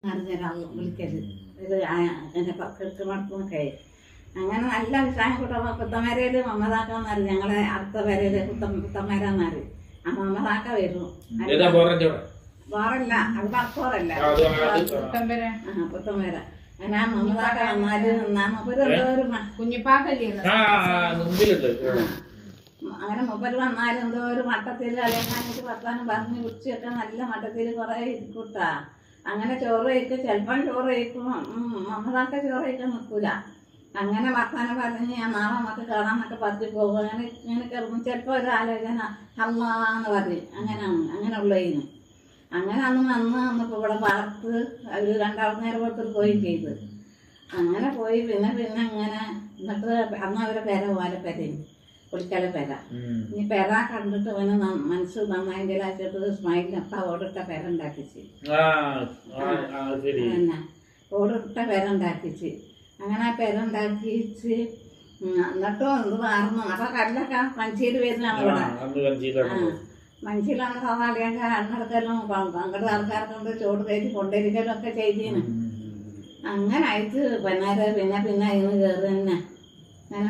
അറിഞ്ഞൊരാൾ വിളിക്കരുത് ഇത് എൻ്റെ കൃത്യമടക്കുന്നൊക്കെ അങ്ങനെ നല്ല അഭിപ്രായം കൂട്ടുമ്പോൾ പുത്തമരയിൽ മമ്മതാക്കാന്ന് അറിയും. ഞങ്ങളെ അടുത്ത വരയിൽ പുത്തമരാന്ന് അറിയും. ആ മമ്മതാക്ക വരും. വേറല്ല അത് പറക്കോറല്ല പുത്തമര. അങ്ങനെ ആ മമ്മതാക്ക വന്നാല് മൂപ്പര് എന്തോ ഒരു കുഞ്ഞിപ്പാക്കല്ലേ അങ്ങനെ മൂപ്പര് വന്നാലും എന്തോ ഒരു മട്ടത്തിൽ അലങ്ങാനിട്ട് വർത്താനം പറഞ്ഞ് കുറിച്ചൊക്കെ നല്ല മട്ടത്തിൽ കുറെ ഇരിക്കൂട്ടാ. അങ്ങനെ ചോറ് കഴിക്കും. ചിലപ്പം ചോറ് കഴിക്കും. മമ്മതാക്ക ചോറ് കഴിക്കാൻ നിൽക്കൂല. അങ്ങനെ വർത്താനം പറഞ്ഞ് ഞാൻ നാളെ നമുക്ക് കാണാന്നൊക്കെ പറഞ്ഞു പോകും. അങ്ങനെ ഇങ്ങനെ കയറുമ്പോൾ ചിലപ്പോൾ ഒരു ആലോചന അമ്മാന്ന് പറയും. അങ്ങനെ ഉള്ളതിന് അങ്ങനെ വന്നപ്പോൾ ഇവിടെ പാർത്ത് അവർ രണ്ടാമത് നേരത്തിൽ പോയി ചെയ്ത് അങ്ങനെ പോയി. പിന്നെ അങ്ങനെ എന്നിട്ട് അന്ന് അവരെ പെര പോലെ പെരയും പൊളിക്കല പെര. ഇനി പെര കണ്ടിട്ട് അവന് മനസ്സ് നന്നായെങ്കിൽ ആച്ചിട്ട് സ്മൈലിനപ്പ ഓടിട്ട പെര ഉണ്ടാക്കിച്ച് പിന്നെ ഓടിട്ട പെര ഉണ്ടാക്കിച്ച്. അങ്ങനെ ആ പെര ഉണ്ടാക്കിച്ച് എന്നിട്ടും എന്ത് മാറുന്നു. അപ്പൊ കല്ലൊക്കെ മഞ്ചിയിൽ വരുന്നതാണ് ഇവിടെ. മഞ്ചിയിലാണ് സാധാരണ അണ്ണടക്കലും പങ്കെടുത്ത ആൾക്കാർക്ക് കൊണ്ട് ചോട് കയറ്റി കൊണ്ടിരിക്കലും ഒക്കെ ചെയ്തിന്. അങ്ങനെ അയച്ച് പിന്നെ അതിന് കയറി തന്നെ അങ്ങനെ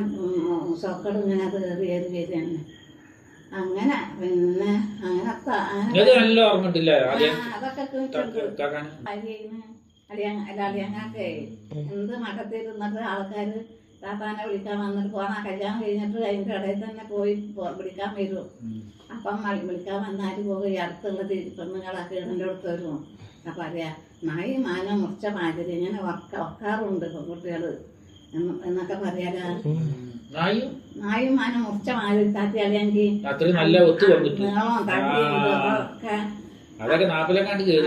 സോക്കട് ഇങ്ങനെ അത് കയറി തന്നെ അങ്ങനെ പിന്നെ അങ്ങനത്തെ അതൊക്കെ അലിയങ്ങാക്കെ എന്ത് മഠത്തിരുന്നിട്ട് ആൾക്കാർ താത്താനെ വിളിക്കാൻ വന്നിട്ട് പോണ കല്യാണം കഴിഞ്ഞിട്ട് അതിൻ്റെ ഇടയിൽ തന്നെ പോയി വിളിക്കാൻ വരും. അപ്പം വിളിക്കാൻ വന്നാല് പോകും. ഈ അടുത്തുള്ള പെണ്ണുങ്ങളൊക്കെ എൻ്റെ അടുത്ത് വരും. അപ്പം പറയാ നായി മാനം മുറിച്ച മാതിരി ഇങ്ങനെ വക്കാറുണ്ട് പെൺകുട്ടികൾ എന്നൊക്കെ പറയാലോ. നായും മാനം മുറിച്ച മാതിരി താത്തി അല്ലെങ്കിൽ നീളം തട്ടി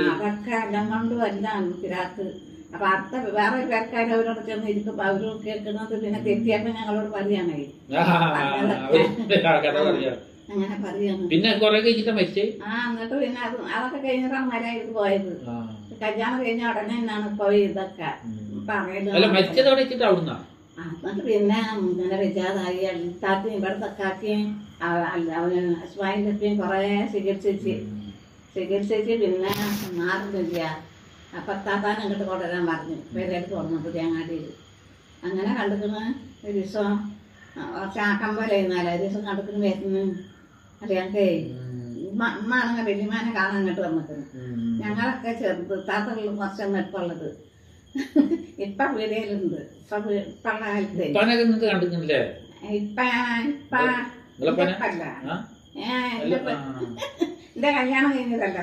അതൊക്കെ എല്ലാം കൊണ്ടും എല്ലാം പിരാക്ക്. അപ്പൊ അടുത്ത വേറെ പേർക്കാർ അവരോട് ചെന്ന് ഇരിക്കുമ്പോ അവര് കേൾക്കുന്നത് പിന്നെ തെറ്റിയപ്പോ ഞങ്ങളോട് പറയാണേ അങ്ങനെ പറയാന്ന്. പിന്നെ എന്നിട്ട് പിന്നെ അതൊക്കെ കഴിഞ്ഞിട്ടാണ് മലയാളിക്ക് പോയത്. കല്യാണം കഴിഞ്ഞ ഉടനെ തന്നെയാണ് പോയി ഇതൊക്കെ പറയുന്നത്. എന്നിട്ട് പിന്നെ ഇങ്ങനെ വിജാതായി അൽത്താത്തി ഇവിടുത്തെ കാക്കിയും അവന് അസ്മായിലൊക്കെയും കുറെ ചികിത്സിച്ച് പിന്നെ മാറുന്നില്ല. അപ്പം താത്താൻ അങ്ങോട്ട് കൊണ്ടുവരാൻ പറഞ്ഞു. പേരേക്ക് കൊണ്ടുവന്നു തേങ്ങാടിയിൽ. അങ്ങനെ കണ്ടിക്കുന്ന ഒരു ദിവസം ചാക്കം പോലെ ആയിരുന്നാലോ ഒരു ദിവസം കണ്ടിക്കുന്ന വരുന്നു അറിയാക്കേ ഉമ്മാണെങ്കിൽ വലിയമാനെ കാണാൻ അങ്ങോട്ട് വന്നിട്ടുണ്ട്. ഞങ്ങളൊക്കെ ചെറുത് താത്തകളിൽ കുറച്ച് നെടുപ്പുള്ളത് ഇപ്പൊ വീടുകളുണ്ട്. എന്റെ കല്യാണം കഴിഞ്ഞതല്ല.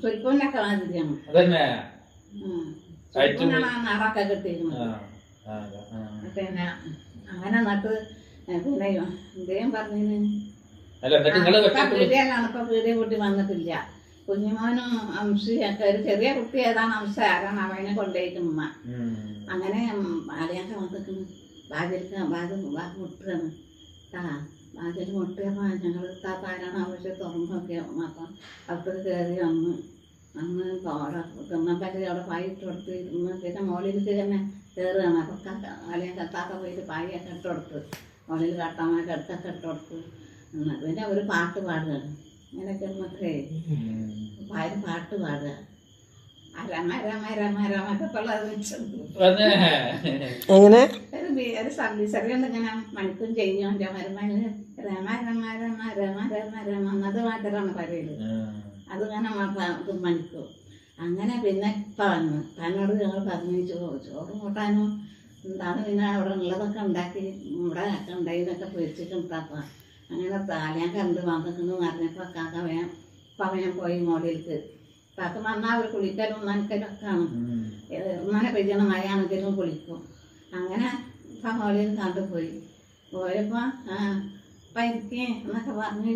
ചുരുക്കൊക്കെ മാതിരിയാണ് നാറൊക്കെ കിട്ടിയിരുന്നു. പിന്നെ അങ്ങനെ നട്ട് പിന്നെ ഇദ്ദേഹം പറഞ്ഞു പീടിയാണ്. ഇപ്പൊ പീടിയ കുട്ടി വന്നിട്ടില്ല. കുഞ്ഞുമോനും അംശയൊക്കെ ഒരു ചെറിയ കുട്ടി ഏതാണ് അംശ ആരാണ് അവനെ കൊണ്ടുപോയിരിക്കും ഉമ്മ. അങ്ങനെ ആലയൊക്കെ വന്നിരിക്കുന്നു. മുട്ടുകയാണ് വാതിൽ മുട്ടിയപ്പോൾ ഞങ്ങൾ താത്താരാണ് ആവശ്യം തുറന്നൊക്കെ അപ്പം അപ്പുറത്ത് കയറി അന്ന് തിന്നപ്പറ്റി അവിടെ പായിട്ട് കൊടുത്ത് ഇരുന്ന് പിന്നെ മോളിലേക്ക് തന്നെ കയറുകയാണ്. അപ്പം അല്ലെങ്കിൽ കത്താത്ത പോയിട്ട് പായൊക്കെ ഇട്ട് കൊടുത്ത് മോളിൽ കട്ടമായിട്ട് അടുത്തൊക്കെ ഇട്ട് കൊടുത്ത് പിന്നെ ഒരു പാട്ട് പാടുകയാണ്. ഇങ്ങനെയൊക്കെ മക്കളെ പാട്ട് പാടുക ഒരു സർവീസറിയുണ്ട്. ഇങ്ങനെ മണിക്കും ചെയ്യും. എൻ്റെ മരുമാന് രമ എന്നത് മാത്രമാണ് പറയല്. അത് ഇങ്ങനെ മണിക്കും. അങ്ങനെ പിന്നെ ഇപ്പം വന്നു തന്നോട് ഞങ്ങൾ പറഞ്ഞു ചോറ് കൂട്ടാനും എന്താണ് പിന്നെ അവിടെ ഉള്ളതൊക്കെ ഉണ്ടാക്കി ഇവിടെ ഒക്കെ ഉണ്ടായിന്നൊക്കെ പൊരിച്ചിട്ടുണ്ടാക്കുക. അങ്ങനെ ഞാൻ കണ്ട് വന്നിട്ടെന്ന് പറഞ്ഞപ്പോൾ കാക്ക വേഗം പോയി മോളിലേക്ക്. കാക്ക വന്നാൽ അവർ കുളിക്കലും നനക്കലും ഒക്കെയാണ്. ഇങ്ങനെ പെയ്യണം മഴയാണെങ്കിലും കുളിക്കും. അങ്ങനെ ഇപ്പം മോളിൽ കണ്ടുപോയി. പോയപ്പോൾ പൈക്ക് എന്നൊക്കെ പറഞ്ഞ്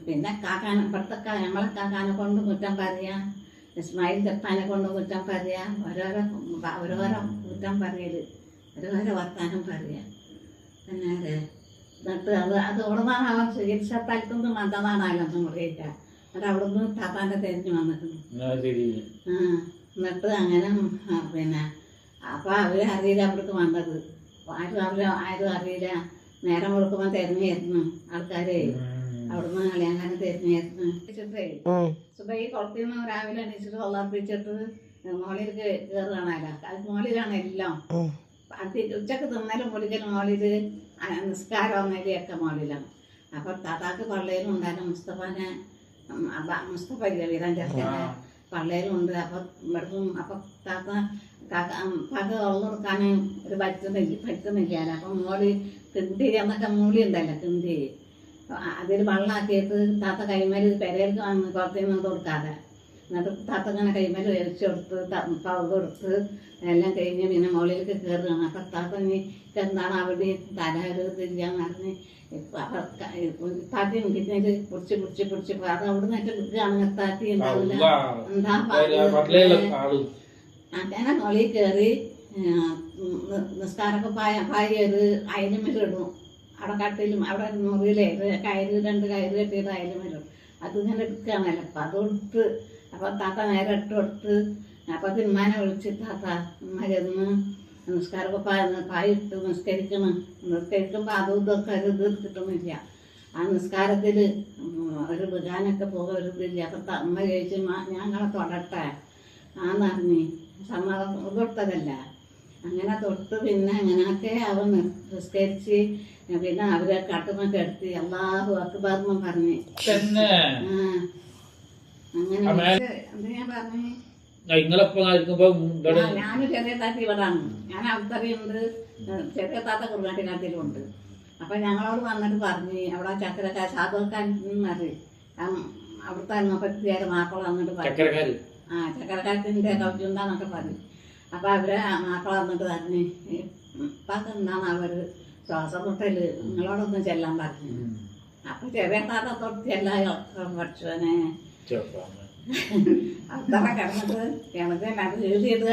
പിന്നെ കാക്കാനെ ഇപ്പുറത്തെ നമ്മളെ കാക്കാനെ കൊണ്ട് കുറ്റം പറയാം. ഇസ്മായിൽ ചെപ്പാനെ കൊണ്ട് കുറ്റം പറയാം. ഓരോരോ കുറ്റം പറയല് ഓരോരോ വർത്താനം പറയാം. പിന്നെ എന്നിട്ട് അത് ഓടുന്നാണ് അവൻ ചികിത്സ സ്ഥലത്തുനിന്ന് വന്നതാണല്ലോ മുറിയില്ല. എന്നിട്ട് അവിടുന്ന് താത്താൻ്റെ തിരിഞ്ഞ് വന്നിട്ടുണ്ട്. എന്നിട്ട് അങ്ങനെ പിന്നെ അപ്പം അവർ അറിയില്ല അവിടേക്ക് വന്നത്. ആരും അറിയില്ല. നേരം കൊടുക്കുമ്പോൾ തിരഞ്ഞായിരുന്നു ആൾക്കാരെ അവിടുന്ന് കളിയാങ്കാരൻ തിരഞ്ഞായിരുന്നു. സുബൈ കുളത്തിൽ നിന്ന് രാവിലെ എണീച്ചിട്ട് വെള്ളർപ്പിച്ചിട്ട് മോളിൽ കയറുകയാണല്ലോ. അത് മോളിലാണ് എല്ലാം. ഉച്ചക്ക് തിന്നലും പൊളിക്കലും മോളിൽ, നിസ്കാരം ഒന്നേലിയൊക്കെ മോളിലാണ്. അപ്പൊ താത്താക്ക് പള്ളിയിലും ഉണ്ടായിരുന്നു. മുസ്തഫ വീരൻ ചേർക്കനെ പള്ളിയിലുണ്ട്. അപ്പൊ ഇവിടുന്ന് അപ്പൊ താത്ത പക വെള്ളം കൊടുക്കാൻ ഒരു പറ്റുന്നില്ല. അപ്പൊ മോളി കിണ്ടി എന്നൊക്കെ മൂളി ഉണ്ടല്ലോ, കിണ്ടി അതിൽ വെള്ളമാക്കിയിട്ട് താത്ത കൈമേൽ പെരയിലേക്ക് വന്ന് പുറത്തു നിന്ന് കൊടുക്കാതെ എന്നിട്ട് താത്ത ഇങ്ങനെ കൈമേൽ വലിച്ചു കൊടുത്ത് പൗത് കൊടുത്ത് എല്ലാം കഴിഞ്ഞ് പിന്നെ മുകളിലേക്ക് കയറുകയാണ്. അപ്പം താത്ത ഇനി എന്താണ് അവിടെ തലകരുതില്ലാന്ന് പറഞ്ഞ് താത്തി കിട്ടിയത് പിടിച്ച് അത് അവിടെ നിന്നൊക്കെ വിൽക്കുകയാണ്. താത്തി ഉണ്ടാവില്ല എന്താ അങ്ങനെ മുകളിൽ കയറി നിസ്കാരമൊക്കെ പായത് അയലുമേലിടും. അവിടെ കട്ടിലും അവിടെ മുറിയിലെ കയറ് 2 കയറ് കെട്ടിയത് അയലുമേലിടും. അത് ഇങ്ങനെ എടുക്കുകയാണല്ലോ. അപ്പം അത് കൊടുത്ത് അപ്പം താത്ത നേരെ ഇട്ട് കൊടുത്ത് അപ്പം തിന്മാനെ വിളിച്ച് താത്ത ഉമ്മ ചെന്ന് നിസ്കാരമൊക്കെ പായിട്ട് നിസ്കരിക്കുമ്പോൾ അതും ഇതൊക്കെ ഒരു ഇത് കിട്ടുന്നില്ല. ആ നിസ്കാരത്തിൽ ഒരു വികാനൊക്കെ പോകുക ഒരു ഇതില്ല. അപ്പം അമ്മ ചോദിച്ചു ഞങ്ങളെ തൊടട്ടെ ആന്ന് പറഞ്ഞ് സമ്മതം തൊട്ടതല്ല. അങ്ങനെ തൊട്ട് പിന്നെ അങ്ങനെയൊക്കെ അവൻ നിസ്കരിച്ച് പിന്നെ അവരെ കട്ടുമൊക്കെ എടുത്ത് അല്ലാഹു അക്ബർന്ന് പറഞ്ഞ് അങ്ങനെ എന്ത് ഞാൻ പറഞ്ഞു. ഞാനും ചെറിയ താത്ത ഇവിടാണ്. ഞാൻ അവിടുത്തെ ചെറിയ താത്ത കുറുകാട്ടിക്കാട്ടിലുണ്ട്. അപ്പൊ ഞങ്ങളോട് വന്നിട്ട് പറഞ്ഞ് അവിടെ ചക്കരക്കാർ സാധുക്കാൻ അവിടുത്തെ മുപ്പത്തിയേറെ മാപ്പിള വന്നിട്ട് പറഞ്ഞു. ചക്കരക്കാരത്തിന്റെ കൗച്ചുണ്ടാന്നൊക്കെ പറഞ്ഞു. അപ്പൊ അവരെ മാപ്പിള വന്നിട്ട് പറഞ്ഞ് ഇപ്പൊക്കെ എന്താണ് അവര് ശ്വാസം മുട്ടല് നിങ്ങളോടൊന്നും ചെല്ലാൻ പറഞ്ഞു. അപ്പൊ ചെറിയ താത്ത തൊട്ട് ചെല്ലായോ പഠിച്ചോനെ അത്ര കിടന്നിട്ട് കിണറ്റിൽ അത് എഴുതിയിട്ട്